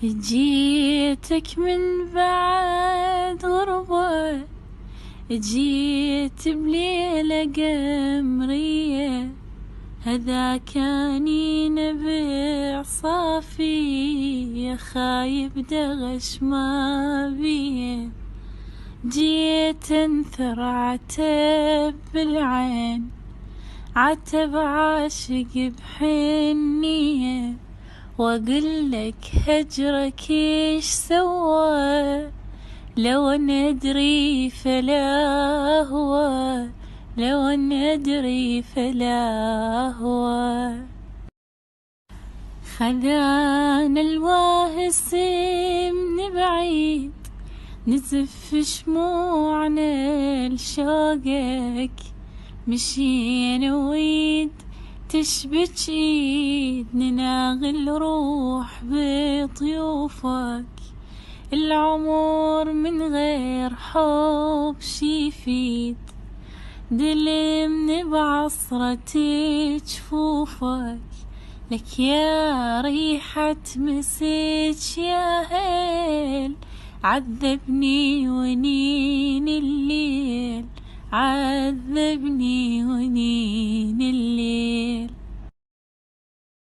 جيتك من بعد غربة، جيت بليلة قمرية، هذا كان نبع صافي خايب دغش ما بيه. جيت انثر عتب بالعين، عتب عاشق بحنية، واقولك هجرك ايش سوى، لو ندري فلا هو، لو ندري فلا هو. خذانا الواهس من بعيد، نزف شموعنا لشوقك، مشينا ويد تشبك ايد، نناغل روح بطيوفك. العمر من غير حب شي يفيد، دلمني بعصرة جفوفك. لك يا ريحة مسك يا هيل، عذبني ونين الليل، عذبني ونين الليل.